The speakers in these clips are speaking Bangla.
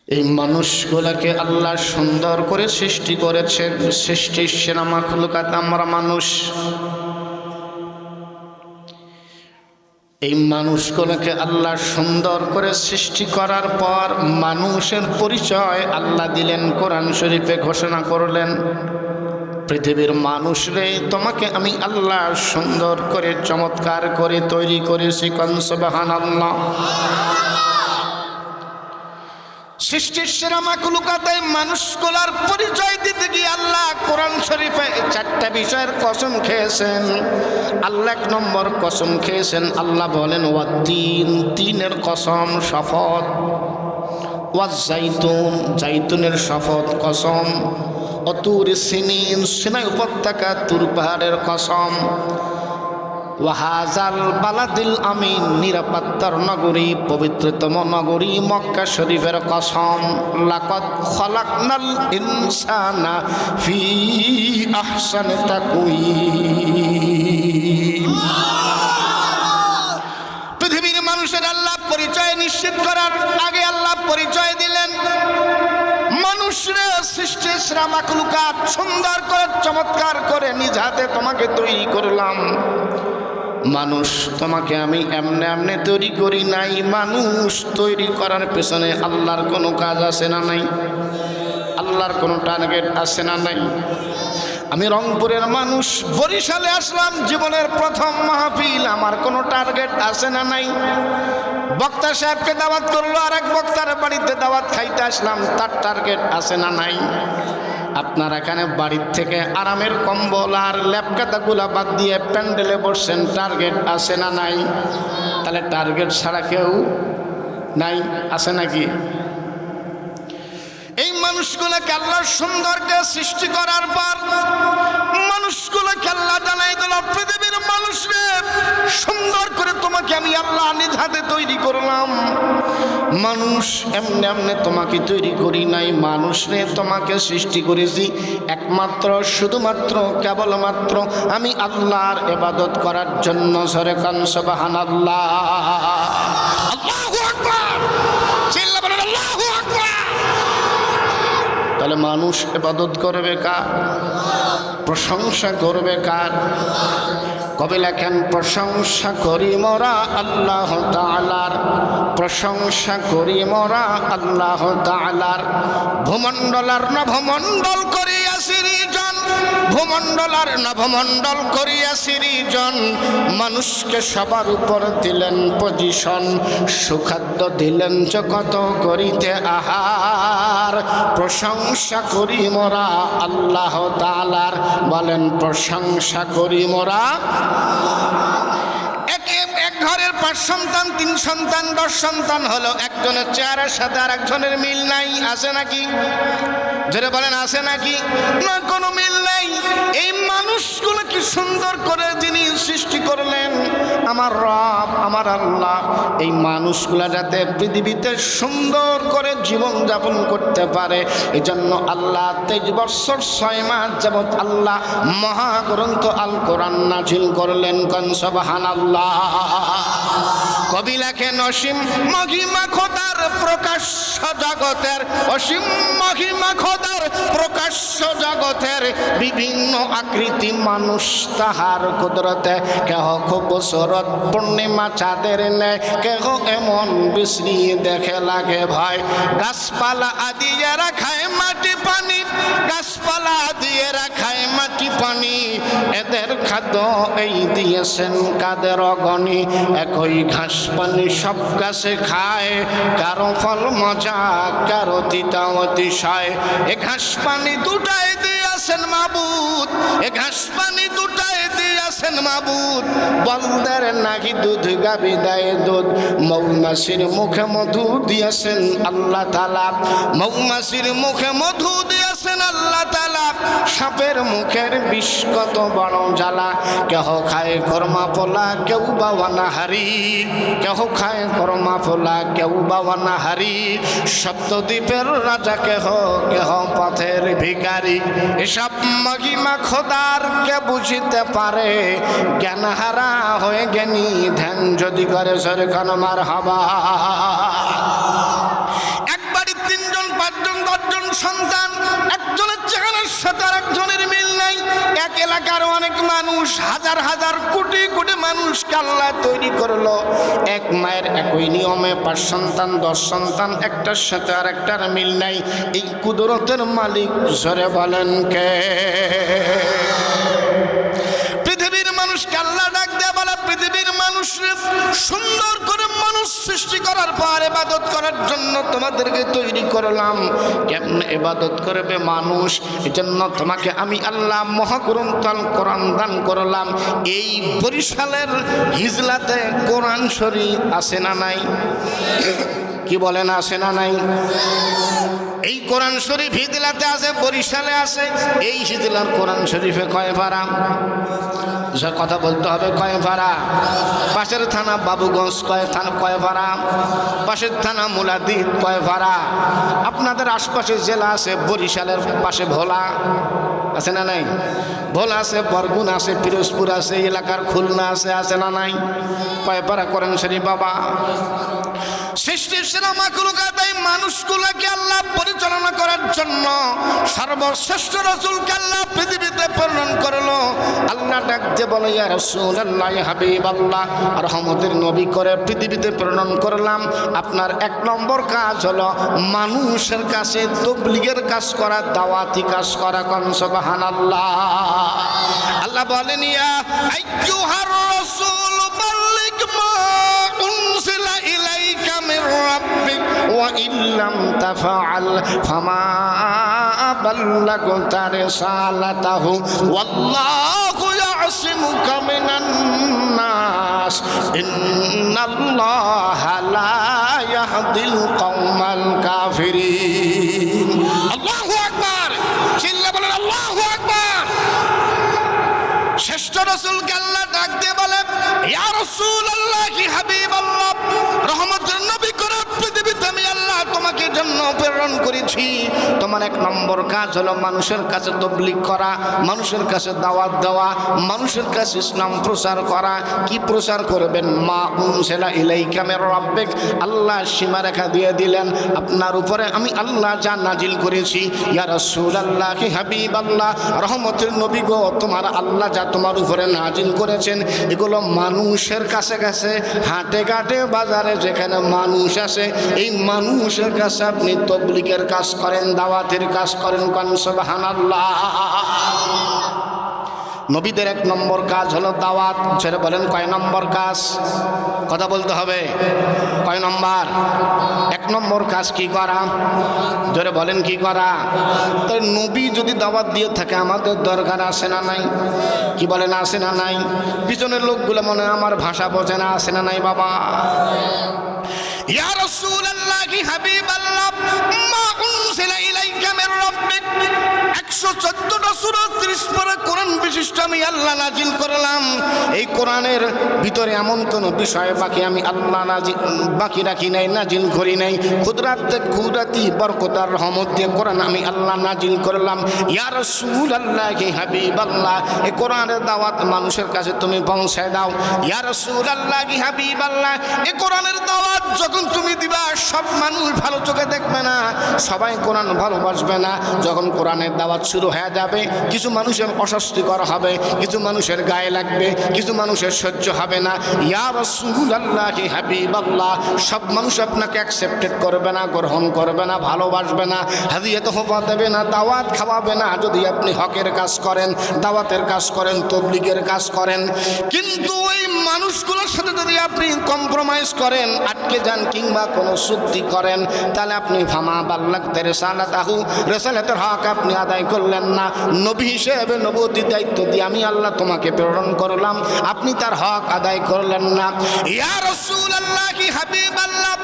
এই মানুষগুলোকে আল্লাহ সুন্দর করে সৃষ্টি করেছেন। সৃষ্টির সেরা মাখলুকাত আমরা মানুষ। এই মানুষগুলোকে আল্লাহ সুন্দর করে সৃষ্টি করার পর মানুষের পরিচয় আল্লাহ দিলেন, কোরআন শরীফে ঘোষণা করলেন, পৃথিবীর মানুষ রে, তোমাকে আমি আল্লাহ সুন্দর করে চমৎকার করে তৈরি করেছি। কোন সুবহানাল্লাহ। সৃষ্টির সেরা মাখলুকাতে মানুষগুলার পরিচয় দিতে গিয়ে আল্লাহ কোরআন শরীফে 4টা বিষয়ের কসম খেয়েছেন। আল্লাহ 1 নম্বর কসম খেয়েছেন, আল্লাহ বলেন ওয়াত্তিন, তিনের কসম শপথ, ওয়াজ্জাইতুন, জাইতুনের শপথ কসম, অতুর সিনিন, সিনাই উপত্যকা তুর পাহাড়ের কসম, ওয়াহাজাল বালাদিল আমিন, নিরাপত্তার নগরী, পবিত্রতম নগরী মক্কা শরীফের কসম। লাকাদ খালাকনাল ইনসানা ফি আহসানি তাকওয়িম। পৃথিবীর মানুষের আল্লাহ পরিচয় নিশ্চিত করার আগে আল্লাহ পরিচয় দিলেন, মানুষরা সৃষ্টির সেরা মাখলুকাত, সুন্দর করে চমৎকার করে নিজ হাতে তোমাকে তৈরি করলাম। মানুষ তোমাকে আমি এমনে এমনে তৈরি করি নাই। মানুষ তৈরি করার পেছনে আল্লাহর কোনো কাজ আছে না নাই? আল্লাহর কোনো টার্গেট আছে না নাই? আমি রংপুরের মানুষ, বরিশালে আসলাম, জীবনের প্রথম মাহফিল, আমার কোনো টার্গেট আছে না নাই? বক্তা সাহেবকে দাওয়াত করলো, আর এক বক্তার বাড়িতে দাওয়াত খাইতে আসলাম, তার টার্গেট আছে না নাই? আপনার এখানে বাড়ির থেকে আরামের কম্বল আর ল্যাপকাতাগুলা বাদ দিয়ে প্যান্ডেলে বসছেন, টার্গেট আছে না নাই? তাহলে টার্গেট ছাড়া কেউ নাই, আছে নাকি? এই মানুষগুলোকে আল্লাহ সুন্দরকে সৃষ্টি করার পর মানুষগুলোকে আল্লাহ জানাই দিল, পৃথিবীর মানুষকে সুন্দর করে তোমাকে আমি আল্লাহ নিজ হাতে তৈরি করলাম। মানুষ এমনি এমনি তোমাকে তৈরি করি নাই, মানুষরে তোমাকে সৃষ্টি করেছি একমাত্র শুধুমাত্র কেবলমাত্র আমি আল্লাহর ইবাদত করার জন্য। জোরে কান সুবহানাল্লাহ, আল্লাহু আকবার, চিল্লা বলেন আল্লাহু আকবার। তাহলে মানুষ ইবাদত করবে কার? প্রশংসা করবে কার? কবি লেখেন, প্রশংসা করি মোরা আল্লাহ তাআলার, প্রশংসা করি মোরা আল্লাহ তাআলার। ভূমণ্ডলার নভমণ্ডল করিয়া সৃজন, ভূমণ্ডলার নভমণ্ডল করিয়া সৃজন, মানুষকে সবার উপর দিলেন পজিশন, সুখাদ্য দিলেন জগত করিতে আহার। প্রশংসা করি মোরা আল্লাহ তাআলার, বলেন প্রশংসা করি মোরা। এক ঘরের 5 সন্তান, 3 সন্তান, 10 সন্তান হলো, একজনের চেহারার সাথে আর একজনের মিল নাই, আছে নাকি? যেটা বলেন আছে নাকি? না, কোনো মিল নাই। এই মানুষগুলো কি সুন্দর করে যিনি সৃষ্টি করলেন, আমার রব, আমার আল্লাহ, এই মানুষগুলা যাতে পৃথিবীতে সুন্দর করে জীবন যাপন করতে পারে, এই জন্য আল্লাহ 23 বছর 6 মাস যাবৎ আল্লাহ মহাগ্রন্থ আল কোরআন নাজিল করলেন। কোন সুবহানাল্লাহ। কবি লেখেন, অসীম মহিমা খোদার প্রকাশ্য জগতের, অসীম মহিমা খোদার প্রকাশ্য জগতের, বিভিন্ন আকৃতি মানুষ তাহার কুদরতে, কেহ খুব শরৎ পূর্ণিমা চাঁদের নেয়, কেহ এমন বিশ্রী দেখে লাগে ভয়। গাছপালা আদি এরা খায় মাটি পানি, গাছপালা দিয়ে রাখায় মাটি পানি, এদের খাদ্য এই দিয়েছেন কাদের অগণি। একই ঘাস পানি সব গাছে খায়, কারো ফল মজা, কারো তিতা অতিশয়। এ ঘাস পানি দুটাই দিয়েছেন মাবুদ, এ ঘাস পানি দুটাই দিয়েছেন মাবুদ। বলদের নাকি দুধ, গাবি দেয় দুধ। মৌমাছির মুখে মধু দিয়েছেন আল্লাহ তাআলা, মৌমাছির মুখে মধু দিয়েছেন আল্লাহ তাআলা। সাপের মুখের বিষ কত বড় জ্বালা, কেহ খায় কর্মা পোলা, কেউ বাওয়ানা হারি, কেহ খায় কর্মা পোলা, কেউ বাওয়ানা হারি। সপ্তদ্বীপের রাজা কেহ, কেহ পথের ভিখারি। এসব মহিমা খোদার কে বুঝিতে পারে, জ্ঞান হারা হয়ে জ্ঞানী ধ্যান যদি করে সরকার মারহাবা। এক বাড়ির 3 জন মানুষ, হাজার হাজার কোটি কোটি মানুষকে আল্লাহ তৈরি করলো এক মায়ের একই নিয়মে, 5 সন্তান 10 সন্তান, একটার সাথে আর একটার মিল নাই। এই কুদরতের মালিক জোরে বলেন কে? পৃথিবীর মানুষকে আল্লাহ ডাক দেয়া বলে, পৃথিবীর মানুষ সুন্দর করে মানুষ সৃষ্টি করার পর ইবাদত করার জন্য তোমাদেরকে তৈরি করলাম। কেমন ইবাদত করবে মানুষ? এজন্য তোমাকে আমি আল্লাহ মহাগ্রন্থাল কোরআন দান করলাম। এই বরিশালের হিজলাতে কোরআন শরীফ আছে না নাই? কি বলেন, আছে না নাই? এই কোরআন শরীফ হিজলাতে আছে, বরিশালে আছে। এই হিজলার কোরআন শরীফে কয় পারা? কথা বলতে হবে, কয় পারা? পাশের থানা বাবুগঞ্জ কয় পারা? পাশের থানা মুলাদিদ কয় পারা? আপনাদের আশপাশে জেলা আছে, বরিশালের পাশে ভোলা আছে না নাই? ভোলা আছে, বরগুনা আছে, পিরোজপুর আছে, এলাকার খুলনা আছে, আছে না নাই? কয় পারা কোরআন শরীফ বাবা? সৃষ্টির সেরা মাখলুকাত এই মানুষগুলোকে আল্লাহ পরিচালনা করার জন্য সর্বশ্রেষ্ঠ রাসূলকে আল্লাহ পৃথিবীতে প্রেরণ করলো। আল্লাহ ডাক দিয়ে বলে, ইয়া রাসূলুল্লাহ, ইয়া হাবিবাল্লাহ, রহমতের নবী করে পৃথিবীতে প্রেরণ করলাম। আপনার 1 নম্বর কাজ হলো মানুষের কাছে তাবলীগের কাজ করা, দাওয়াতি কাজ করা। কোন সুবহানাল্লাহ। আল্লাহ বলেন, ইয়া আইয়ুহার রাসূল বাল্লিগ মা উনজিলা ইলাইকা মির রাব্বিক ওয়া ইল্লাম তাফআল ফামা বাল্লাগতা রিসালাতাহু ওয়াল্লাহু ইয়াসিমুকা মিনান নাস ইন্নাল্লাহা লা ইয়াহদিল কওমাল কাফিরিন। আল্লাহু আকবার। চিল্লা বলেন আল্লাহু আকবার। শ্রেষ্ঠ রাসূলকে আল্লাহ ডাক দিয়ে বলে, ইয়া রাসূলুল্লাহ, কি হাবিবাল্লাহ, রহমতের নবী করে পৃথিবীতে আমি আল্লাহ তোমাকে জন্য প্রেরণ করেছি। তোমার 1 নম্বর কাজ হলো মানুষের কাছে তাবলীগ করা, মানুষের কাছে দাওয়াত দেওয়া, মানুষের কাছে ইসলাম প্রচার করা। কি প্রচার করবেন? মা উনজিলা ইলাইকা মির রাব্বিক, আল্লাহ সীমারেখা দিয়ে দিলেন, আপনার উপরে আমি আল্লাহ যা নাজিল করেছি। ইয়া রাসূলুল্লাহ, কি হাবিবাল্লাহ, রহমতের নবী গো, তোমার আল্লাহ যা তোমার উপরে নাজিল করেছেন এগুলো মানুষের কাছে কাছে, হাটে ঘাটে বাজারে যেখানে মানুষ আছে এই মানুষের কাছে আপনি তাবলীগের কাজ করেন, দাওয়াতের কাজ করেন। কোন সুবহানাল্লাহ। নবীদের 1 নম্বর কাজ হলো দাওয়াত। ছেড়ে বলেন কয় নম্বর কাজ? কথা বলতে হবে, কয় নম্বর? 1 নম্বর কাজ কি করা? জোরে বলেন কি করা? তো নবী যদি দাওয়াত দিয়ে থাকে আমাদের দরকার আছে না নাই? কি বলেন, আছে না নাই? পিছনের লোকগুলো মনে আমার ভাষা বোঝে না, আছে না নাই বাবা? ইয়া রাসূলুল্লাহ, কি হাবিবাল্লাহ, মা উনজিলা ইলাইকা মির রাব্বিক, 114টা সূরা 30 পারা কোরআন বিশিষ্ট আমি আল্লাহ নাজিল করলাম। এই কোরআনের ভিতরে এমন কোন বিষয় বাকি আমি আল্লাহ বাকি রাখি নাই, নাজিল করি নাই। কুদরতি বরকতার রহমত দিয়ে কোরআন আমি আল্লাহ নাজিল করলাম। ইয়া রাসূলুল্লাহ, কি হাবিবাল্লাহ, এই কোরআনের দাওয়াত মানুষের কাছে তুমি পৌঁছায় দাও। ইয়া রাসূলুল্লাহ, কি হাবিবাল্লাহ, এই কোরআনের দাওয়াত যখন তুমি দিবা সব মানুষ ভালো চোখে দেখবে না, সবাই কোরআন ভালোবাসবে না। যখন কোরআনের দাওয়াত শুরু হয়ে যাবে কিছু মানুষের অস্বস্তিকর হবে, কিছু মানুষের গায়ে লাগবে, কিছু মানুষের সহ্য হবে না। ইয়া রাসূলুল্লাহ, কি হাবিবাল্লাহ, সব মানুষ আপনাকে অ্যাকসেপ্টেড করবে না, গ্রহণ করবে না, ভালোবাসবে না, হাদিয়া তোহফা দেবে না, দাওয়াত খাওয়াবে না। যদি আপনি হকের কাজ করেন, দাওয়াতের কাজ করেন, তাবলীগের কাজ করেন, কিন্তু ওই মানুষগুলোর সাথে যদি আপনি কম্প্রোমাইজ করেন, আটকে যান কিংবা কোনো চুক্তি করেন, তাহলে আপনি ফামা বাল্লাগতা রিসালাতাহু, রিসালাতের হক আপনি আদায় করলেন না। নবী হিসেবে নবুয়তি দায়িত্ব দিয়ে আমি আল্লাহ তোমাকে প্রেরণ করলাম, আপনি তার হক আদায় করলেন না। ইয়া রাসূলুল্লাহ, কি হাবিবাল্লাহ,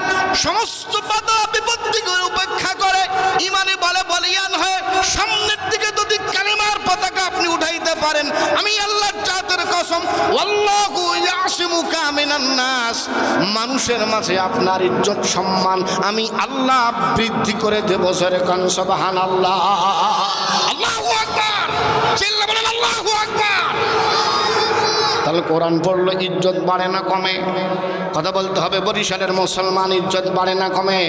সমস্ত বাধা বিপত্তিগুলো উপেক্ষা করে ইমানে বলিয়ান হয়ে সামনের দিকে যদি কালিমার পতাকা আপনি উঠাইতে পারেন, আমি আল্লাহর জাতের কসম, আল্লাহু ইয়াসিমুকা মিনান নাস, মানুষের মাঝে আপনার ইজ্জত সম্মান আমি আল্লাহ বৃদ্ধি করে দেব। জোরে কোন সুবহানাল্লাহ। আল্লাহু আকবার। চিল্লা বলেন আল্লাহু আকবার। তাহলে কোরআন পড়লে ইজ্জত বাড়ে না কমে? কথা বলতে হবে, বরিশালের মুসলমান ইজ্জত বাড়ে না কমে?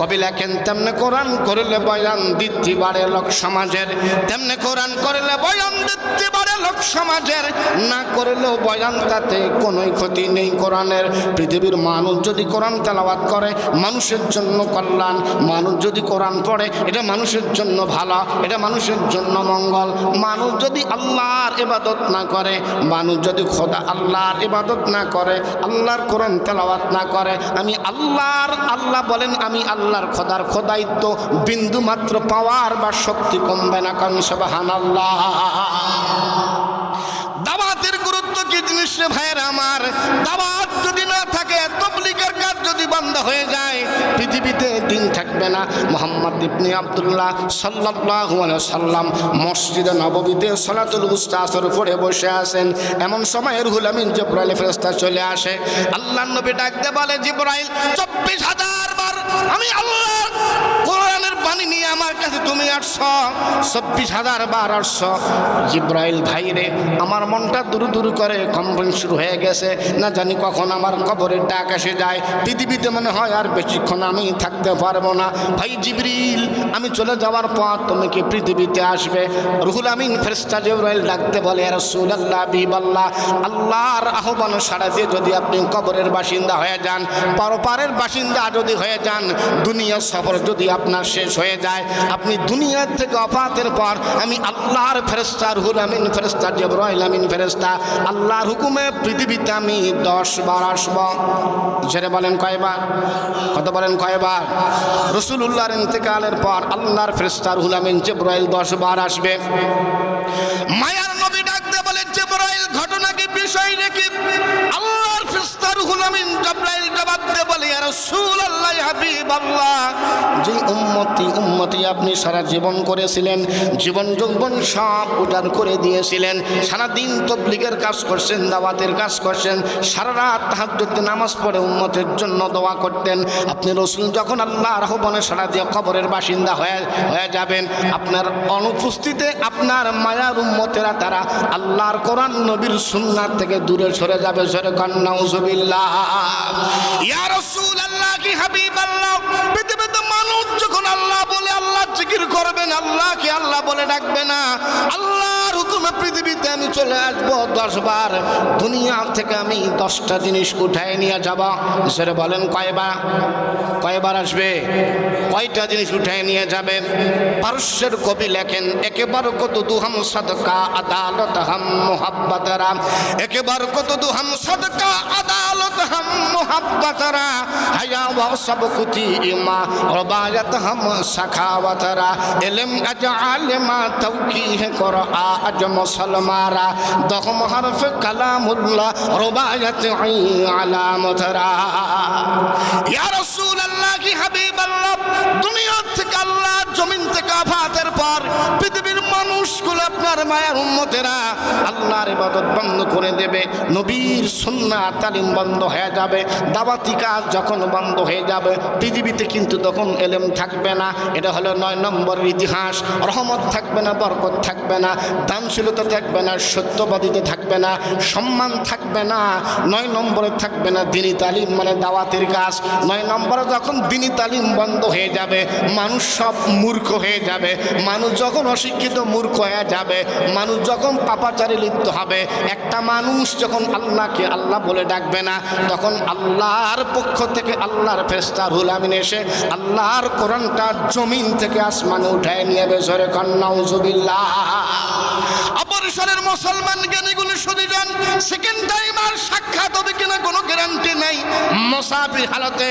কবি লেখেন তেমনি কোরআন করলে বয়ান দিতে বাড়ে লোক সমাজের, তেমনি কোরআন করলে বয়ান দিতে বাড়ে লোক সমাজের, না করলেও বয়ান তাতে কোনো ক্ষতি নেই কোরআনের। পৃথিবীর মানুষ যদি কোরআন তেলাওয়াত করে মানুষের জন্য কল্যাণ, মানুষ যদি কোরআন পড়ে এটা মানুষের জন্য ভালো, এটা মানুষের জন্য মঙ্গল। মানুষ যদি আল্লাহর ইবাদত না করে, মানুষ যদি খোদা আল্লাহর ইবাদত না করে, আল্লাহর কোরআন তেলাওয়াত না করে, আমি আল্লাহর, আল্লাহ বলেন আমি আল্লাহর খোদার খোদায়িত্ব বিন্দু মাত্র পাওয়ার বা শক্তি কমবে না। কারণ সুবহানাল্লাহ। দাওয়াতের গুরুত্ব কি জিনিস রে ভাইয়েরা আমার? দাওয়াত যদি না থাকে, তাবলীগের কাজ যদি বন্ধ হয়ে যায়, পৃথিবীতে দিন থাকবে না। মুহাম্মদ ইবনে আব্দুল্লাহ সাল্লাল্লাহু আলাইহি সাল্লাম মসজিদে নববীতে সালাতুল উস্তা আসর পড়ে বসে আছেন। এমন সময় রুহুল আমিন জিবরাইল ফেরেশতা চলে আসে। আল্লাহর নবী ডাকতে বলে, জিবরাইল 24,000 বার আমি আল্লাহর কোরআনের বাণী নিয়ে আমার কাছে তুমি আসছো, 24,000 বার আসছো। জিবরাইল ভাইরে, আমার মনটা দূর দূর করে কম্পন শুরু হয়ে গেছে, না জানি কখন আমার কবরের ডাক এসে যায়। পৃথিবীতে মনে হয় আর বেশিক্ষণ আমি থাকতে পারবো না। ভাই জিবরিল, আমি চলে যাওয়ার পর তুমি কি পৃথিবীতে আসবে? রুহুল আমিন ফেরেশতা জিবরাইল ডাকতে বলে, ইয়া রাসূলুল্লাহ, হাবিবাল্লাহ, আল্লাহর আহ্বান সাড়া দিয়ে যদি আপনি কবরের বাসিন্দা হয়ে যান, পরপারের বাসিন্দা যদি হয়ে যান, দুনিয়ার সফর যদি আপনার শেষ হয়ে যায়, আপনি দুনিয়ার থেকে ওফাতের পর আমি আল্লাহর ফেরেশতা রুহুল আমিন ফেরেশতা জিবরাইল আমিন ফেরেশতা আল্লাহর হুকুমে পৃথিবীতে আমি 10 বার আসব। জেরে বলেন কয়বার? কত বলেন কয়বার? রাসূলুল্লাহর ইন্তেকালের পর আল্লাহর ফেরেশতা রুহুল আমিন জিবরাইল 10 বার আসবে। মায়ার নবী ডাকতে বলে, জিবরাইল ঘটনা কি, বিষয় নাকি? আল্লাহর ফেরেশতা রুহুল আমিন জিবরাইল জবাব দিয়ে বলে, ইয়া রাসূলুল্লাহ, হাবিবাল্লাহ, যে উম্মতি আপনি সারা জীবন করেছিলেন, জীবন যৌবন সব উজাড় করে দিয়েছিলেন, সারা দিন তাবলীগের কাজ করছেন, দাওয়াতের কাজ করছেন, সারা রাত তাহাজ্জুদের নামাজ পড়ে উম্মতের জন্য দোয়া করতেন। আপনি রাসূল যখন আল্লাহর আহ্বানে সাড়া দিয়ে কবরের বাসিন্দা হয়ে যাবেন, আপনার অনুপস্থিতিতে আপনার মায়ার উম্মতেরা তারা আল্লাহর কোরআন নবীর সুন্নাত থেকে দূরে সরে যাবে। সরে কান নাউজুবিল্লাহ। ইয়া রাসূলুল্লাহ, কি হাবিবাল্লাহ, পৃথিবীতে মানুষ যখন আল্লাহ বলে আল্লাহ জিকির করবেন, আল্লাহকে আল্লাহ বলে ডাকবে না, আল্লাহর হুকুমে পৃথিবীতে আমি চলে আসবো 10 বার। দুনিয়া থেকে আমি 10টা জিনিস উঠায় নিয়ে যাব। সেটা বলেন কয়বার? কয়বার আসবে? কয়টা জিনিস উঠায় নিয়ে যাবে? পারস্যের কবি লেখেন, একেবার কত দুহাম সাদকা আদালত হাম মুহাব্বতরা, একেবার কত দুহাম সাদকা আদালত হাম মুহাব্বতরা, হায়া ওয়া সাবকুতি ইমা রবায়াত হাম সাখাওয়াতরা, ইলম আজআলমা তাওকিহ কুরআ আজ মুসলমারা, দহম হরফ কালামুল্লাহ রবায়াত আলামতরা। ইয়া রাসূলুল্লাহ, কি হাবিবাল্লাহ, দুনিয়া থেকে আল্লাহ জমিন থেকে আফাতের পর পৃথিবীর মানুষগুলো আপনার মায়ের উম্মতেরা আল্লাহর ইবাদত বন্ধ করে দেবে, নবীর সুন্নাত তালিম বন্ধ হয়ে যাবে, দাওয়াতি কাজ যখন বন্ধ হয়ে যাবে পৃথিবীতে কিন্তু তখন এলেম থাকবে না। এটা হলো 9 নম্বরের ইতিহাস। রহমত থাকবে না, বরকত থাকবে না, দানশীলতা থাকবে না, সত্যবাদিতা থাকবে না, সম্মান থাকবে না। 9 নম্বরে থাকবে না দ্বীনি তালিম, মানে দাওয়াতের কাজ। 9 নম্বরে যখন দ্বীনি তালিম বন্ধ হয়ে যাবে, মানুষ সব মূর্খ হয়ে যাবে। মানুষ যখন অশিক্ষিত মূর্খ হয়ে যাবে, মানুষ যখন পাপাচারে লিপ্ত হবে, একটা মানুষ যখন আল্লাহকে আল্লাহ বলে ডাকবে না, তখন আল্লাহর পক্ষ থেকে আল্লাহর ফেরেশতা রুহুল আমিন এসে আল্লাহর কোরআনটা জমিন থেকে আসমানে উঠায় নিয়ে বেজরে কান নাউজুবিল্লাহ। অপরিসরের মুসলমান জ্ঞানীগুলো শুনে যান, সেকেন্ড টাইম আর সাক্ষাৎ হবে কিনা কোনো গ্যারান্টি নেই। মুসাফির হালতে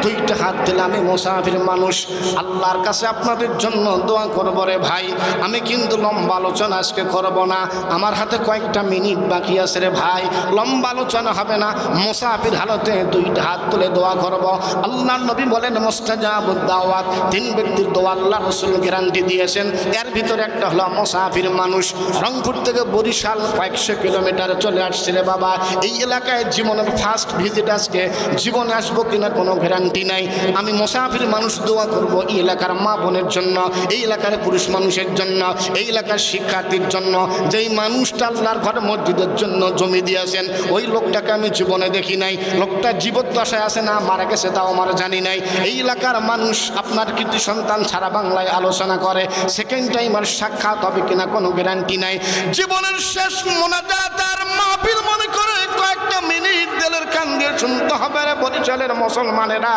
2টা হাত দিলে আমি মুসাফির মানুষ, আল্লাহর কাছে আপনাদের জন্য দোয়া করব রে ভাই। আমি কিন্তু লম্বা আলোচনা আজকে করব না, আমার হাতে কয়েকটা মিনিট বাকি আছে রে ভাই, লম্বা আলোচনা হবে না। মুসাফির হালতে 2টা হাত তুলে দোয়া করব। আল্লাহর নবী বলেন মুস্তাজাবুদ দাওয়াত, 3 ব্যক্তির দোয়া আল্লাহ রাসূল গ্যারান্টি দিয়েছেন। এর ভিতরে একটা হলো মুসাফির মানুষ। রংপুর থেকে বরিশাল কয়েকশো কিলোমিটার চলে আসছে রে বাবা। এই এলাকায় জীবনের ফার্স্ট ভিজিট আজকে, জীবনে আসবো কিনা কোনো গ্যারান্টি নাই। আমি মুসাফির মানুষ, দোয়া করব এই এলাকার মা বোনের জন্য, এই এলাকার পুরুষ মানুষের জন্য, এই এলাকার শিক্ষার্থীর জন্য। যেই মানুষটা আল্লাহর ঘরে মসজিদের জন্য জমি দিয়েছেন, ওই লোকটাকে আমি জীবনে দেখি নাই। লোকটা জীবদ্দশায় আছে না মারা গেছে তাও আমার জানি নাই। এই এলাকার মানুষ আপনার কৃতি সন্তান সারা বাংলায় আলোচনা করে, সেকেন্ড টাইম আর সাক্ষাৎ হবে কিনা কোনো গ্যারান্টি নাই। জীবনের শেষ মোনাজাত আর মাহফিল মনে করে কয়েকটা মিনিট দিলের কান দিয়ে শুনতে হবে রে বরিশালের মুসলমানেরা।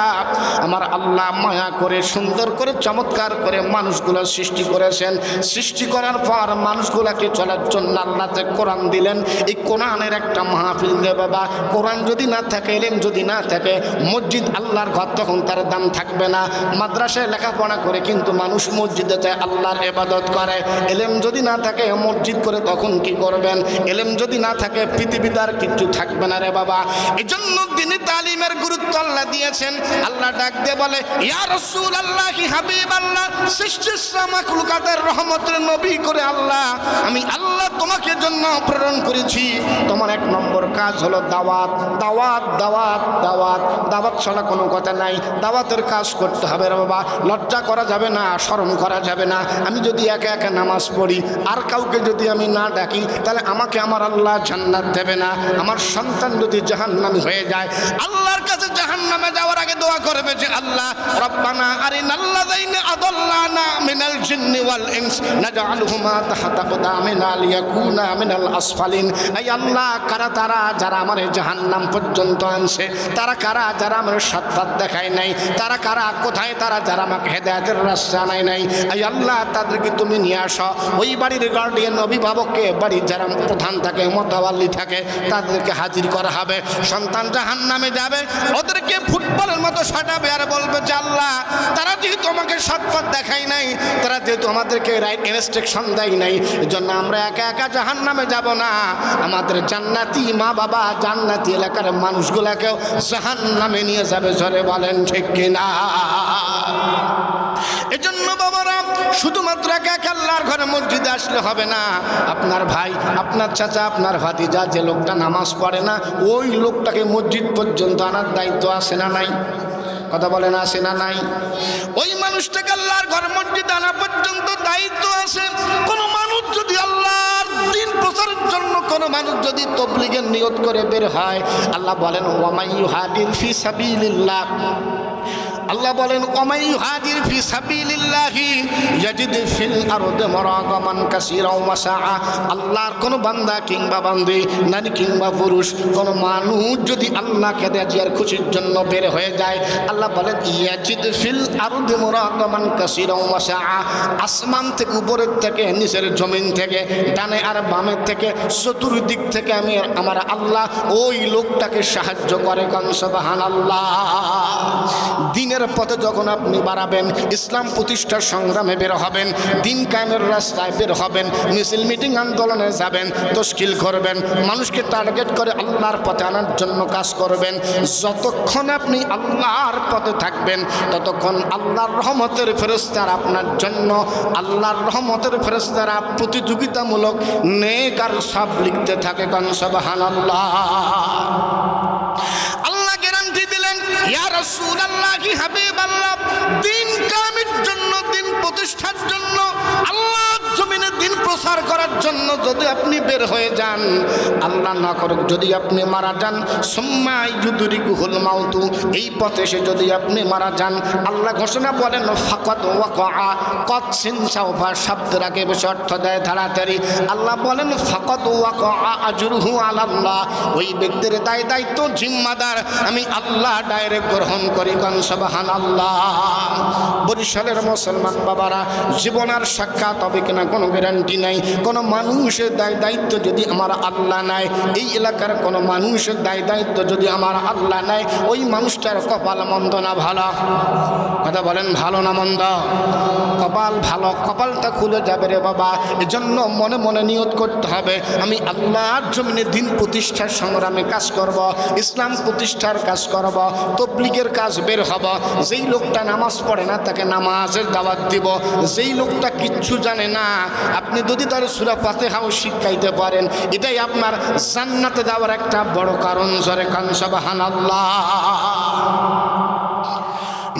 আমার আল্লাহ মায়া করে সুন্দর করে চমৎকার করে মানুষগুলো সৃষ্টি করেছেন। সৃষ্টি করার পর মানুষগুলাকে চলার জন্য আল্লাহ যে কোরআন দিলেন, এই কোরআনের একটা মাহফিল দে বাবা। কোরআন যদি না থাকে, এলেম যদি না থাকে, মসজিদ আল্লাহর ঘর তখন তার দাম থাকবে না। মাদ্রাসায় লেখাপড়া করে কিন্তু মানুষ মসজিদে যায় আল্লাহর ইবাদত করে। এলেম যদি না থাকে মসজিদ করে তখন কি করবেন? এলেম যদি না থাকে পৃথিবীতে আর কিছু থাকবে না রে বাবা। এই জন্য দিনী তালিমের গুরুত্ব আল্লাহ দিয়েছেন। আল্লাহ ডাক দিয়ে বলে, ইয়া রাসূলুল্লাহ, হাবিব আল্লাহ, সৃষ্টির মাখলুকাতের রহমতের নবী করে আল্লাহ, আমি আল্লাহ তোমাকে জন্য প্রেরণ করেছি। তোমার এক নম্বর কাজ হলো দাওয়াত, দাওয়াত, দাওয়াত, দাওয়াত। দাওয়াত ছাড়া কোনো কথা নাই। দাওয়াতের কাজ করতে হবে রে বাবা। লজ্জা করা যাবে না, শরম করা যাবে না। আমি যদি একা একা নামাজ পড়ি আর কাউকে যদি আমি না ডাকি, তাহলে আমাকে আমার আল্লাহ জান্নাত দেবে না। আমার সন্তান যদি জাহান্নামী হয়ে যায়, আল্লাহর কাছে জাহান্নামে যাওয়ার আগে দোয়া করবে যে আল্লাহ রব্বানা আরিনাল্লাযীনা আদাল্লানা মিনাল জিন্নি ওয়াল ইনস নাজআলহুমা তাহতা আকদামিনা লিয়াকুনা মিনাল আসফালিন। এই আল্লাহ, কারা তারা যারা আমার জাহান্নাম পর্যন্ত আনছে? তারা কারা যারা আমার সৎপথ দেখায় নাই? তারা কারা, কোথায় তারা যারা আমাকে হেদায়েতের রাস্তা আনায় নাই? এই আল্লাহ, তাদেরকে তুমি নিয়ে আসো। ওই বাড়ির গার্ডিয়ান, অভিভাবককে, বাড়ির যারা প্রধান থাকে, মোতাওয়াল্লি থাকে, তাদেরকে হাজির করা হবে। সন্তান জাহান্নামে যাবে, ওদেরকে ফুটবলের মতো সাজাবে আর বলবে যে আল্লাহ, তারা যেহেতু আমাকে সৎপথ দেখায় নাই, তারা যেহেতু আমাদেরকে রাইট ইনস্ট্রাকশন দেয় নাই, এজন্য আমরা একা একা জাহান্নামে যাব না। আমাদের জান্নাতি মা বাবা, জান্নাতি এলাকার মানুষগুলাকেও জাহান্নামে নিয়ে যাবে। জোরে বলেন ঠিক কিনা? এজন্য বাবারা, শুধুমাত্র একা একা আল্লাহর ঘরে মসজিদে আসলে হবে না। আপনার ভাই, আপনার চাচা, আপনার ভাতিজা যে লোকটা নামাজ পড়ে না, ওই লোকটাকে মসজিদ পর্যন্ত আনার দায়িত্ব আছে না নাই? কথা বলেন, আছে না নাই? ওই মানুষটাকে আল্লাহর ঘর মসজিদ আনা পর্যন্ত দায়িত্ব আছে। কোন মানুষ যদি আল্লাহর দ্বীন প্রচারের জন্য, কোন মানুষ যদি তাবলীগের নিয়ত করে বের হয়, আল্লাহ বলেন ওয়ামাই ইউহাদির ফি সাবিলিল্লাহ, আল্লাহ বলেন ওমাই ইউহাদির ফি সাবিলিল্লাহি ইয়াজিদ ফিল আরদি মারাগামান কাসীরা ওয়া সাআ। আল্লাহর কোন বান্দা কিংবা বান্দি, নারী কিংবা পুরুষ, কোন মানুষ যদি আল্লাহকে রাজিয়ার খুশির জন্য বের হয়ে যায়, আল্লাহ বলেন ইয়াজিদ ফিল আরদি মারাগামান কাসীরা ওয়া সাআ। আসমান থেকে, উপরের থেকে, নিচের জমিন থেকে, ডানে আর বামের থেকে, চতুর্দিক থেকে আমি আমার আল্লাহ ওই লোকটাকে সাহায্য করে। কোন সুবহানাল্লাহ। দিনের পথে যখন আপনি বাড়াবেন, ইসলাম প্রতিষ্ঠার সংগ্রামে বের হবেন, দিন কায়েমের রাস্তায় বের হবেন, মিছিল মিটিং আন্দোলনে যাবেন, তশকিল করবেন, মানুষকে টার্গেট করে আল্লাহর পথে আনার জন্য কাজ করবেন। যতক্ষণ আপনি আল্লাহর পথে থাকবেন, ততক্ষণ আল্লাহর রহমতের ফেরেশতারা আপনার জন্য, আল্লাহর রহমতের ফেরেশতারা প্রতিযোগিতামূলক নেক আর সব লিখতে থাকে। কোন সুবহানাল্লাহ। আল্লাহ গ্যারান্টি দিলেন, ইয়া রাসূলুল্লাহ, হাবিব আল্লাহ, দিন কায়েমের জন্য, দিন প্রতিষ্ঠার জন্য, আল্লাহ জমিনে দিন প্রচার করার জন্য যদি আপনি বের হয়ে যান, আল্লাহ না করুক যদি আপনি মারা যান, সুম্মা ইউদরিকুহুল মাউতু, এই পথে সে যদি আপনি মারা যান, আল্লাহ ঘোষণা বলেন ফাকাত ওয়াকা, কত সিন সাওফা শব্দের আগে বেশি অর্থ দেয় তাড়াতাড়ি। আল্লাহ বলেন ফাকাত ওয়াকা আজরুহু আলাল্লাহ, ওই ব্যক্তির দায় দায়িত্ব জিম্মাদার আমি আল্লাহ ডাইরেক্ট গ্রহণ করি। কোন সুবহানাল্লাহ। বরিশালের মুসলমান বাবারা, জীবন আর সাক্ষাৎ হবে কিনা কোনো গ্যারান্টি নাই। কোনো মানুষের দায় দায়িত্ব যদি আমার আল্লাহ নাই, এই এলাকার কোনো মানুষের দায় দায়িত্ব যদি আমার আল্লাহ নাই, ওই মানুষটার কপাল মন্দ না ভালো? কথা বলেন, ভালো না মন্দ? কপাল ভালো, কপালটা খুলে যাবে রে বাবা। এজন্য মনে মনে নিয়ত করতে হবে, আমি আল্লাহর জমিনে দিন প্রতিষ্ঠার সংগ্রামে কাজ করব, ইসলাম প্রতিষ্ঠার কাজ করব, তাবলীগের কাজ বের হব। যেই লোকটা নামাজ পড়ে না তাকে নামাজের দাওয়াত দিব। যেই লোকটা কিচ্ছু জানে না, আপনি যদি তার সূরা ফাতিহা সেটাও শিখাইতে পারেন, এটাই আপনার জান্নাতে যাওয়ার একটা বড় কারণ। জোরে কান সুবহানাল্লাহ।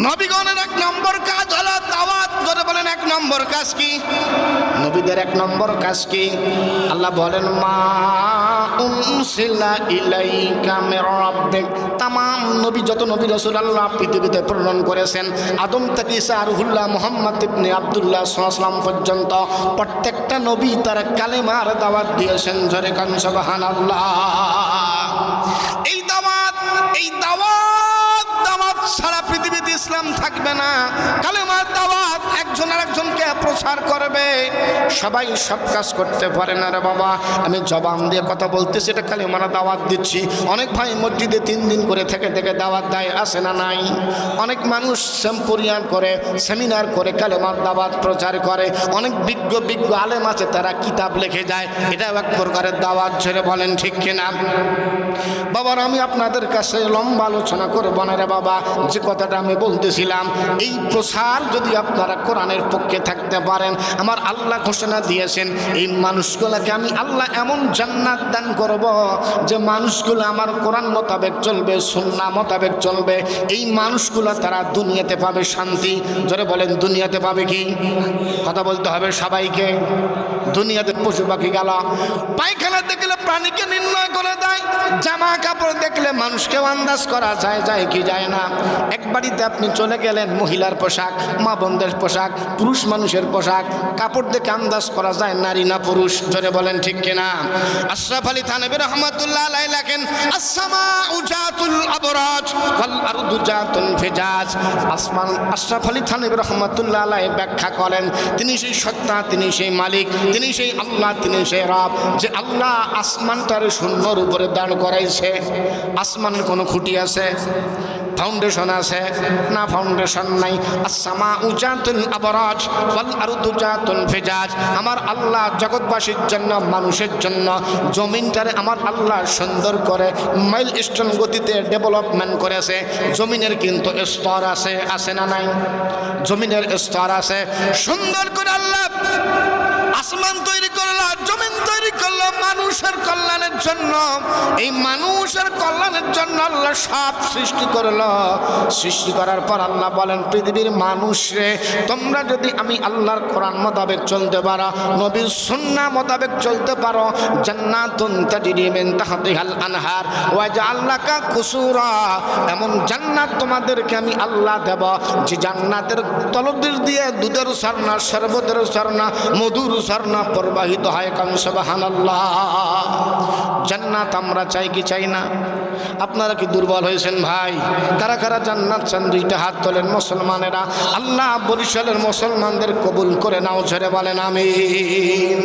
নবীগণের এক নম্বর কাজ হলো দাওয়াত। জোরে বলেন এক নম্বর কাজ কি? নবীদের এক নম্বর কাজ কি? আল্লাহ বলেন মা উনসিলা ইলাইকা মির রাব্বিক। তামাম নবী, যত নবী রাসূল আল্লাহ পৃথিবীতে প্রেরণ করেছেন, আদম থেকে ঈসা রুহুল্লাহ মুহাম্মদ ইবনে আব্দুল্লাহ সাল্লাল্লাহু আলাইহি ওয়াসাল্লাম পর্যন্ত প্রত্যেকটা নবী তার কালেমার দাওয়াত দিয়েছেন। জোরে কান সুবহানাল্লাহ। এই দাওয়াত সারা পৃথিবীতে ইসলাম থাকবে না। কালেমার দাওয়াত একজন আরেকজনকে প্রচার করবে। সবাই সব কাজ করতে পারে না রে বাবা। আমি জবান দিয়ে কথা বলতেছি, এটা কালেমার দাওয়াত দিচ্ছি। অনেক ভাই মসজিদে 3 দিন করে থেকে দাওয়াত দেয়, আসে না নাই? অনেক মানুষ সেম্পোরিয়াম করে, সেমিনার করে কালেমার দাওয়াত প্রচার করে। অনেক বিজ্ঞ আলেম আছে, তারা কিতাব লিখে যায়, এটাও এক প্রকারের দাওয়াত। ছেড়ে বলেন ঠিক কিনা? বাবার আমি আপনাদের কাছে লম্বা আলোচনা করব না রে বাবা। যে কথাটা আমি বলতেছিলাম, এই প্রসার যদি আপনারা কোরআনের পক্ষে থাকতে পারেন, আমার আল্লাহ ঘোষণা দিয়েছেন এই মানুষগুলোকে আমি আল্লাহ এমন জান্নাত দান করব যে মানুষগুলো আমার কোরআন মোতাবেক চলবে, সুন্নাহ মোতাবেক চলবে। এই মানুষগুলো তারা দুনিয়াতে পাবে শান্তি। জোরে বলেন দুনিয়াতে পাবে কি? কথা বলতে হবে সবাইকে। দুনিয়াতে পশু পাখি গেল, পায়খানা দেখলে প্রাণীকে নির্ণয় করে দেয়, জামা কাপড় দেখলে মানুষকেও আন্দাজ করা যায় কি যায় না। এক বাড়িতে আপনি চলে গেলেন, মহিলার পোশাক, মা বোনদের পোশাক, পুরুষ মানুষের পোশাক, কাপড় দেখে আন্দাজ করা যায় নারী না পুরুষ। জোরে বলেন ঠিক কিনা? আশরাফ আলী থানভী রহমাতুল্লাহ আলাইহি লেখেন আসসামাউ জাতুল আবরাজ ওয়াল আরদু জাতুল ফিজাজ। আসমান, আশরাফ আলী থানভী রহমাতুল্লাহ আলাইহি ব্যাখ্যা করেন, তিনি সেই সত্তা, তিনি সেই মালিক, তিনি সেই আল্লাহ, তিনি সেই রব, যে আল্লাহ আসমানটারে শূন্যর উপরে দাঁড় করাইছে। আসমানের কোনো খুঁটি আছে? ফাউন্ডেশন আছে না? ফাউন্ডেশন নাই। আসসামাউ জাতুল আবরাজ ওয়াল আরদু জাতুল ফিজাজ। আমার আল্লাহ জগৎবাসীর জন্য, মানুষের জন্য জমিনটারে আমার আল্লাহ সুন্দর করে মাইল স্টোন গতিতে ডেভেলপমেন্ট করেছে। জমিনের কিন্তু স্তর আছে না নাই? জমিনের স্তর আছে। সুন্দর করে আল্লাহ আসমান তৈরি করলো, জমিন তৈরি করলো মানুষের কল্যাণের জন্য। এই মানুষের কল্যাণের জন্য আল্লাহ সব সৃষ্টি করলো। সৃষ্টি করার পর আল্লাহ বলেন, পৃথিবীর মানুষরে তোমরা যদি আমি আল্লাহর কোরআন মোতাবেক চলতে পারো, নবীর সুন্নাহ মোতাবেক চলতে পারো, জান্নাতুন তাজরি মিন তাহতিহাল আনহার ওয়া জাআলনাকা কুসুরা, এমন জান্নাত তোমাদেরকে আমি আল্লাহ দেব যে জান্নাতের তলদেশ দিয়ে দুধের ঝর্ণা, শরবতের ঝর্ণা, মধুর ঝর্ণা প্রবাহিত হয়। কাম সুবহানাল্লাহ। জান্নাত আমরা চাই কি চাই না? আপনারা কি দুর্বল হয়েছেন ভাই? কারা কারা জান্নাত চান? 2টা হাত তোলেন মুসলমানেরা। আল্লাহ বরিশালের মুসলমানদের কবুল করে নাও। ছেড়ে বলেন আমিন।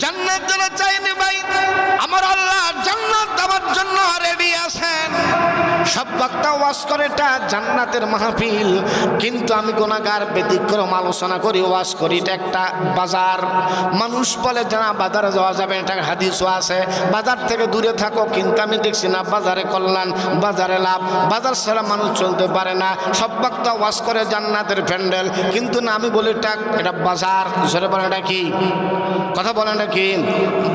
জান্নাত যারা চাইনি ভাই, আমার আল্লাহ জান্নাত দেওয়ার জন্য রেডি আছেন। সব বক্তা ওয়াজ করে এটা জান্নাতের মাহফিল, কিন্তু আমি গুনাহগার ব্যতিক্রম আলোচনা করি, ওয়াজ করি। এটা একটা বাজার। মানুষ বলে জানা বাজারে যাওয়া যাবে, এটা হাদিসও আছে, বাজার থেকে দূরে থাকো। কিন্তু আমি দেখছি না বাজারে কল্যাণ, বাজারে লাভ। বাজার ছাড়া মানুষ চলতে পারে না। সব বক্তা ওয়াজ করে জান্নাতের প্যান্ডেল, কিন্তু না, আমি বলি এটা বাজার। জোরে বলেন এটা কি? কথা বলেন এটা কি?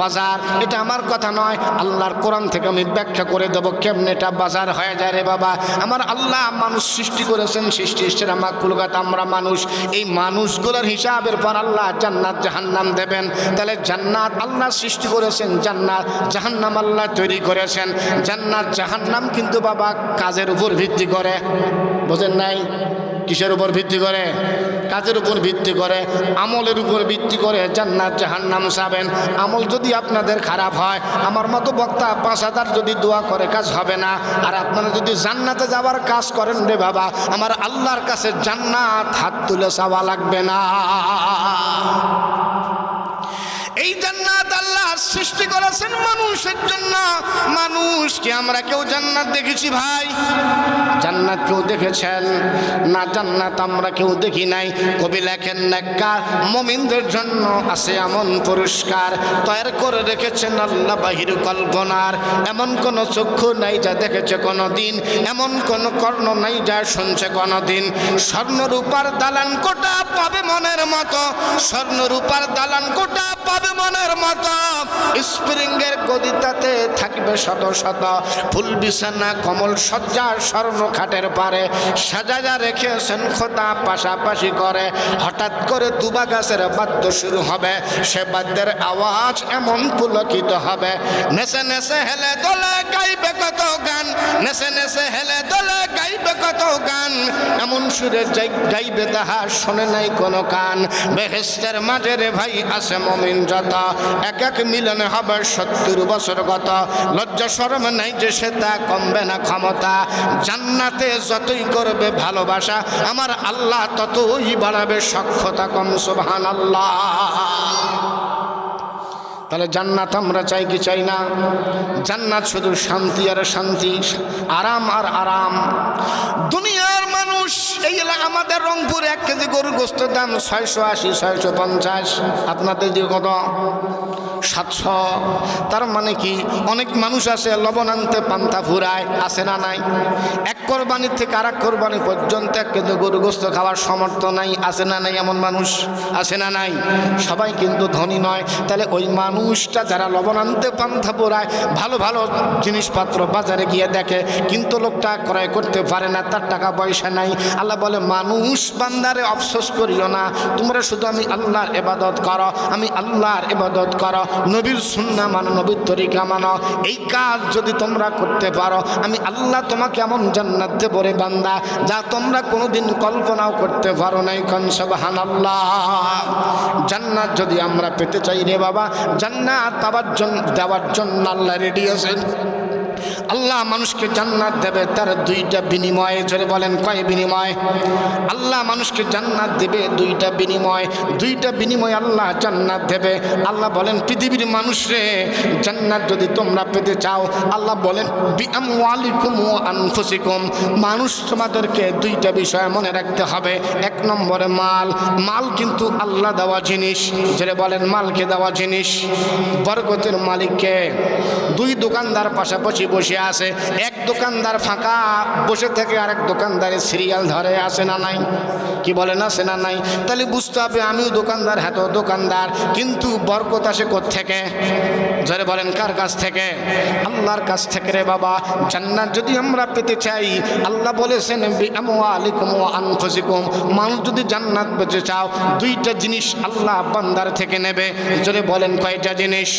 বাজার। এটা আমার কথা নয়, আল্লাহর কোরআন থেকে আমি ব্যাখ্যা করে দেবো কেমনে এটা বাজার হয়ে যায় রে বাবা। আমার আল্লাহ মানুষ সৃষ্টি করেছেন, সৃষ্টি সেরা মাখলুকাত আমরা মানুষ। এই মানুষগুলোর হিসাবের পর আল্লাহ জান্নাত জাহান্নাম দেবেন। তাহলে জান্নাত আল্লাহ সৃষ্টি করেছেন, জান্নাত জাহান্নাম আল্লাহ তৈরি করেছেন। জান্নাত জাহান্নাম কিন্তু বাবা কাজের উপর ভিত্তি করে। বোঝেন নাই? কিসের উপর ভিত্তি করে? কাজের উপর ভিত্তি করে, আমলের উপর ভিত্তি করে জান্নাত জাহান্নাম চাবেন। আমল যদি আপনাদের খারাপ হয়, আমার মতো বক্তা 5000 যদি দোয়া করে কাজ হবে না। আর আপনারা যদি জান্নাতে যাওয়ার কাজ করেন রে বাবা, আমার আল্লাহর কাছে জান্নাত হাত তুলে চাওয়া লাগবে না। এই জান্নাত আল্লাহ সৃষ্টি করেছেন মানুষের জন্য। মানুষকে আমরা কেউ জান্নাত দেখেছি ভাই? জান্নাত কেউ দেখেছেন না? জান্নাত আমরা কেউ দেখি নাই। কবি লেখেন, নেককার মুমিনদের জন্য আছে এমন পুরস্কার তৈরি করে রেখেছেন আল্লাহ বাহির কল্পনার। এমন কোন চক্ষু নাই যা দেখেছে কোনোদিন, এমন কোন কর্ণ নাই যা শুনছে কোনোদিন। স্বর্ণ রূপার দালান কোটা পাবে মনের মতো, স্বর্ণ রূপার দালান কোটা পাবে মনের মতো স্প্রিংয়ের গদিটাতে থাকবে শত শত ফুল বিছানা কমল সজ্জা স্বর্ণ খাটের পারে সাজা রেখেছেন খোদা পাশাপাশি করে হঠাৎ করে দুবা গাছের বাদ্য শুরু হবে সে বাদ্যের আওয়াজ এমন পুলকিত হবে নেচে নেচে হেলে দোলে গাইবে কত গান নেচে নেচে হেলে দোলে গাইবে কত গান এমন সুরে গাইবে তাহা শোনে নাই কোনো কান বেহেশতের মাঝে রে ভাই আছে মুমিন যত এক এক মিলনে হবে 70 বছর গত লজ্জা শরম নাই যে সে তা কমবে না ক্ষমতা জান্নাতে যতই করবে ভালোবাসা আমার আল্লাহ ততই বাড়াবে সক্ষতা কম সুবহানাল্লাহ। তাহলে জান্নাত আমরা চাই কি চাই না? জান্নাত শুধু শান্তি আর শান্তি, আরাম আর আরাম। দুনিয়ার মানুষ এই আমাদের রংপুর 1 কেজি গরুর গোস্তের দাম 680 650, আপনাদের দিয়ে কত 700। তার মানে কি অনেক মানুষ আছে লবণ আনতে পান্তা ফুরায়, আছে না নাই? এক কোরবানির থেকে আর এক কোরবানি পর্যন্ত 1 কেজি গরুর গোস্ত খাওয়ার সামর্থ্য নাই, আছে না নাই? এমন মানুষ আছে না নাই? সবাই কিন্তু ধনী নয়। তাহলে ওই মানুষটা যারা লবণ আনতে পান্তা ফুরায়, ভালো ভালো জিনিসপত্র বাজারে গিয়ে দেখে, কিন্তু লোকটা ক্রয় করতে পারে না, তার টাকা পয়সা নাই। আল্লাহ বলে মানুষ বান্দারে আফসোস করিও না, তোমরা শুধু আমি আল্লাহর ইবাদত করো, আমি আল্লাহর ইবাদত করো, নবীর সুন্নাহ মানো, নবীর তরিকা মানো। এই কাজ যদি তোমরা করতে পারো আমি আল্লাহ তোমাকে এমন জান্নাত দেব রে বান্দা যা তোমরা কোনোদিন কল্পনাও করতে পারো নাই। কোন সুবহানাল্লাহ। জান্নাত যদি আমরা পেতে চাই রে বাবা, জান্নাত দেওয়ার জন্য আল্লাহ রেডি আছেন। আল্লাহ মানুষকে জান্নাত দেবে তার 2টা বিনিময়ে। জোরে বলেন কয় বিনিময়? আল্লাহ মানুষকে জান্নাত দেবে 2টা বিনিময়। 2টা বিনিময় আল্লাহ জান্নাত দেবে। আল্লাহ বলেন পৃথিবীর মানুষরে জান্নাত যদি তোমরা পেতে চাও, আল্লাহ বলেন বিআমওয়ালিকুম ওয়া আনফুসিকুম, মানুষ তোমাদেরকে 2টা বিষয় মনে রাখতে হবে। 1 নম্বরে মাল। মাল কিন্তু আল্লাহ দেওয়া জিনিস। জোরে বলেন মালকে দেওয়া জিনিস। বরকতের মালিককে। 2 দোকানদার পাশাপাশি বসে আছে, এক দোকানদার ফাঁকা বসে থেকে আরেক দোকানদারের সিরিয়াল ধরে, আসে না নাই? কি বলেন আছে না নাই? তাহলে বুঝতে হবে আমিও দোকানদার, হ্যাঁ তো দোকানদার, কিন্তু বরকত আসে কোত্থেকে? জোরে বলেন কার কাছ থেকে? আল্লাহর কাছ থেকে রে বাবা। জান্নাত যদি আমরা পেতে চাই, আল্লাহ বলেছেন বিআমওয়ালিকুম ওয়া আনফুসিকুম, মানুষ যদি জান্নাত পেতে চাও 2টা জিনিস আল্লাহ বান্দার থেকে নেবে। জোরে বলেন কয়টা জিনিস?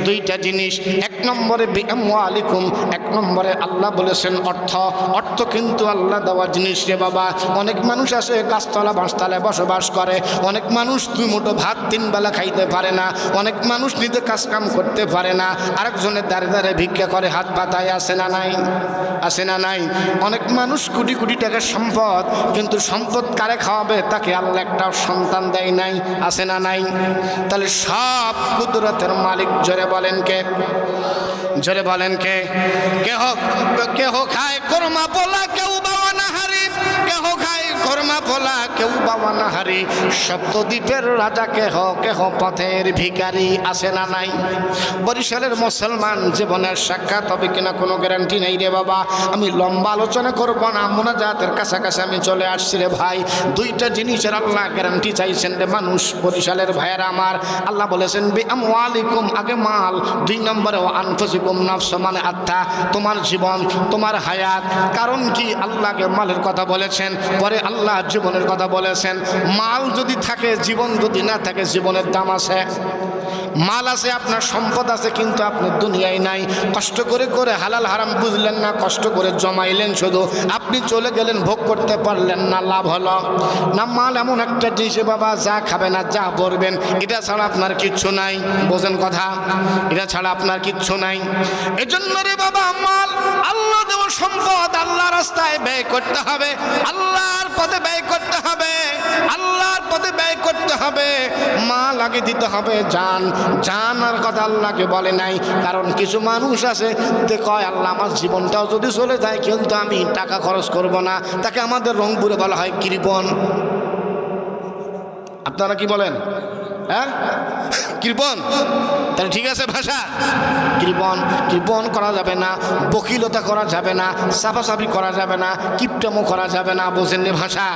2টা জিনিস। 1 নম্বরে বিআমওয়ালিকুম, 1 নম্বরে আল্লাহ বলেছেন অর্থ। অর্থ কিন্তু আল্লাহ দেওয়া জিনিস রে বাবা। অনেক মানুষ আছে গাছতলা বাঁশতলায় বসবাস করে, অনেক মানুষ 2 মুঠো ভাত 3 বেলা খাইতে পারে না, অনেক মানুষ নিজে কাজ কাম করতে পারে না, আরেকজনের দাঁড়ে দাঁড়ে ভিক্ষা করে হাত পাতায়, আসে না নাই? আসে না নাই? অনেক মানুষ কোটি কোটি টাকার সম্পদ, কিন্তু সম্পদ কারে খাওয়াবে? তাকে আল্লাহ একটা সন্তান দেয় নাই, আসে না নাই? তাহলে সব কুদরতের মালিক জোরে বলেন কে? জোরে বলেন কে? কেহ খায় কোরমা পোলা, কেউ বাবা নাহারি, কেহ খায় কোরমা পোলা, কেউ বাবা নাহারি, সপ্তদ্বীপের রাজা কেহ, কেহ পথের ভিখারি, আসে না নাই? বরিশালের মুসলমান জীবনের সাক্ষাৎ হবে কিনা কোনো গ্যারান্টি নেই রে বাবা। আমি লম্বা আলোচনা করব না, মোনাজাতের কাছাকাছি আমি চলে আসছি রে ভাই। 2টা জিনিসের আল্লাহ গ্যারান্টি চাইছেন রে মানুষ। বরিশালের ভাইয়েরা আমার, আল্লাহ বলেছেন বিআমওয়ালিকুম, আগে মাল, 2 নম্বরে ওয়া আনফুসিকুম, নফস মানে আত্মা, তোমার জীবন, তোমার হায়াত। কারণ কি আল্লাহকে মালের কথা বলেছেন, পরে আল্লাহ জীবনের কথা বলেছেন। মাল যদি থাকে, জীবন যদি না থাকে, জীবনের দাম আছে? মাল আছে, আপনার সম্পদ আছে, কিন্তু আপনি দুনিয়ায় নাই। কষ্ট করে করে হালাল হারাম বুঝলেন না, কষ্ট করে জমাইলেন, শুধু আপনি চলে গেলেন, ভোগ করতে পারলেন না, লাভ হলো না? মাল এমন একটা জিনিস বাবা, যা খাবে না, যা পরবেন, এটা ছাড়া আপনার কিচ্ছু নাই। বোঝেন কথা? এটা ছাড়া আপনার কিচ্ছু নাই। এজন্য রে বাবা, মাল আল্লাহ দেওয়া সম্পদ, আল্লাহ রাস্তায় ব্যয় করতে হবে, আল্লাহর পথে ব্যয় করতে হবে, আল্লাহর পথে ব্যয় করতে হবে। মাল আগে দিতে হবে, জান। জানার কথা আল্লাহকে বলে নাই, কারণ কিছু মানুষ আছে যে কয় আল্লাহ আমার জীবনটাও যদি চলে যায় কিন্তু আমি টাকা খরচ করব না, তাকে আমাদের রংপুরে বলা হয় কৃপণ। আপনারা কি বলেন? হ্যাঁ, কৃপণ। তাহলে ঠিক আছে ভাষা, কৃপণ করা যাবে না, বকিলতা করা যাবে না, চাপাচাপি করা যাবে না, কিপটামো করা যাবে না, বোঝেননি ভাষা।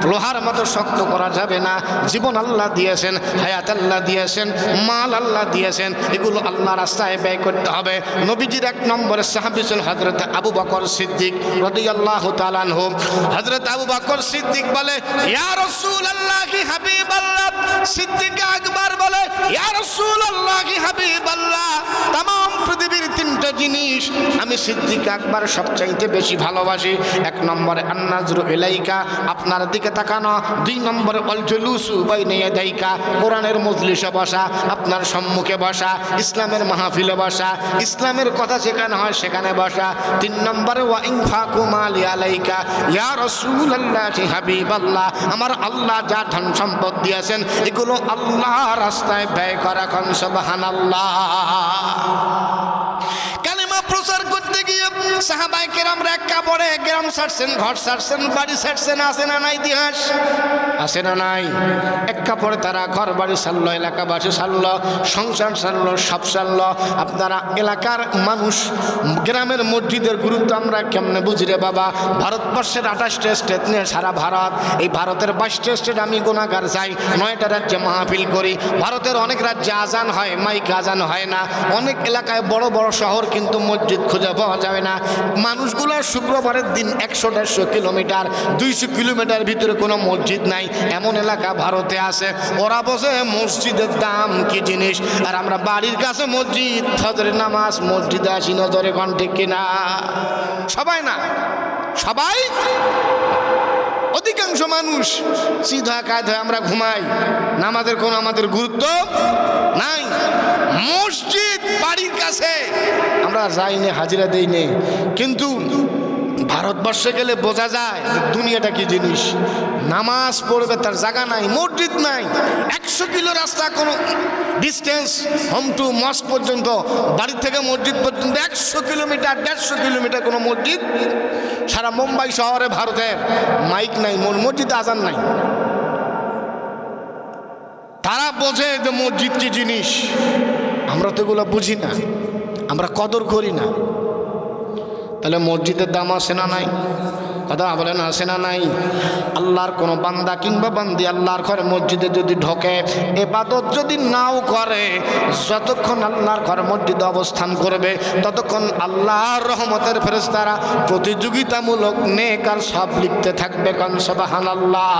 লোহার মতো শক্ত করা যাবে না। জীবন আল্লাহ দিয়েছেন, হায়াত আল্লাহ দিয়েছেন, মাল আল্লাহ দিয়েছেন, এগুলো আল্লাহ রাস্তায় ব্যয় করতে হবে। নবীজির 1 নম্বরের সাহাবী ছিলেন হযরত আবু বকর সিদ্দিক রাদিয়াল্লাহু তাআলা আনহু। হযরত আবু বকর সিদ্দিক বলে, ইয়া রাসূলুল্লাহ কি হাবিবাল্লাহ। সিদ্দিক আকবর বলে, ইয়া রাসূলুল্লাহ কি হাবিবাল্লাহ, तमाम পৃথিবীর 3টা জিনিস আমি সিদ্দিক আকবর সবচাইতে বেশি ভালোবাসি। 1 নম্বরে আন-নাজরু ইলাইকা, আপনার দিকে তাকানো। 2 নম্বরে ওয়াল জুলুসু বাইনা ইয়াদাইকা, কোরআনের মজলিসে বসা, আপনার সম্মুখে বসা, ইসলামের মাহফিলে বসা, ইসলামের কথা যেখানে হয় সেখানে বসা। 3 নম্বরে ওয়া ইনফাকু মালি আলাইকা, ইয়া রাসূলুল্লাহ কি হাবিবাল্লাহ, আমার আল্লাহ যা ধন সম্পদ দিয়েছেন এগুলো আল্লাহ রাস্তায় ব্যয় করা। কোন সুবহানাল্লাহ। কালেমা প্রচার করতে গিয়ে সাহাবায়ে কেরামরা এক কাপড়ে গ্রাম ছাড়ছেন, ঘর ছাড়ছেন, বাড়ি ছাড়ছেন। আছে না নাই ইতিহাস? আছে না নাই? এক কাপড়ে তারা ঘর বাড়ি ছাড়লো, এলাকাবাসী ছাড়লো, সংসার ছাড়লো, সব ছাড়লো। আপনারা এলাকার মানুষ, গ্রামের মসজিদের গুরুত্ব আমরা কেমনে বুঝি রে বাবা? ভারতবর্ষের 28টা স্টেট নিয়ে সারা ভারত, এই ভারতের 22টা স্টেট আমি গুনাহগার যাই, 9টা রাজ্যে মাহফিল করি। ভারতের অনেক রাজ্যে আজান হয়, মাইক আজান হয় না। অনেক এলাকায় বড় বড় শহর কিন্তু মসজিদ খুঁজে পাওয়া যাবে না। মানুষগুলো শুক্রবারের দিন 100-150 কিলোমিটার, 200 কিলোমিটার ভিতরে কোনো মসজিদ নাই, এমন এলাকা ভারতে আছে। ওরা বোঝে মসজিদের দাম কি জিনিস। আর আমরা বাড়ির কাছে মসজিদ, ফজরের নামাজ মসজিদে আসি, নজরে ঘন্টে কিনা সবাই না, সবাই অধিকাংশ মানুষ সিধা কায়দা আমরা ঘুমাই, নামাজের কোনো আমাদের গুরুত্ব নাই। মসজিদ বাড়ির কাছে আমরা যাই নে, হাজিরা দেই নে, কিন্তু ভারতবর্ষে গেলে বোঝা যায় দুনিয়াটা কি জিনিস। নামাজ পড়বে তার জায়গা নাই, মসজিদ নাই। 100 কিলো রাস্তা, কোনো ডিস্টেন্স হোম টু মস্ক পর্যন্ত, বাড়ি থেকে মসজিদ পর্যন্ত 100 কিলোমিটার, 150 কিলোমিটার কোনো মসজিদ। সারা মুম্বাই শহরে ভারতের মাইক নাই, মসজিদে আজান নাই। তারা বোঝে যে মসজিদ কি জিনিস। আমরা তো এগুলো বুঝি না, আমরা কদর করি না। তাহলে মসজিদের দাম আছে না নাই? কথা বলেন, আছে না নাই? আল্লাহর কোনো বান্দা কিংবা বান্দি আল্লাহর ঘরে মসজিদে যদি ঢোকে, ইবাদত যদি নাও করে, যতক্ষণ আল্লাহর ঘরে মসজিদে অবস্থান করবে ততক্ষণ আল্লাহর রহমতের ফেরেশতারা প্রতিযোগিতামূলক নেক আর সব লিখতে থাকবে। কোন সুবহানাল্লাহ।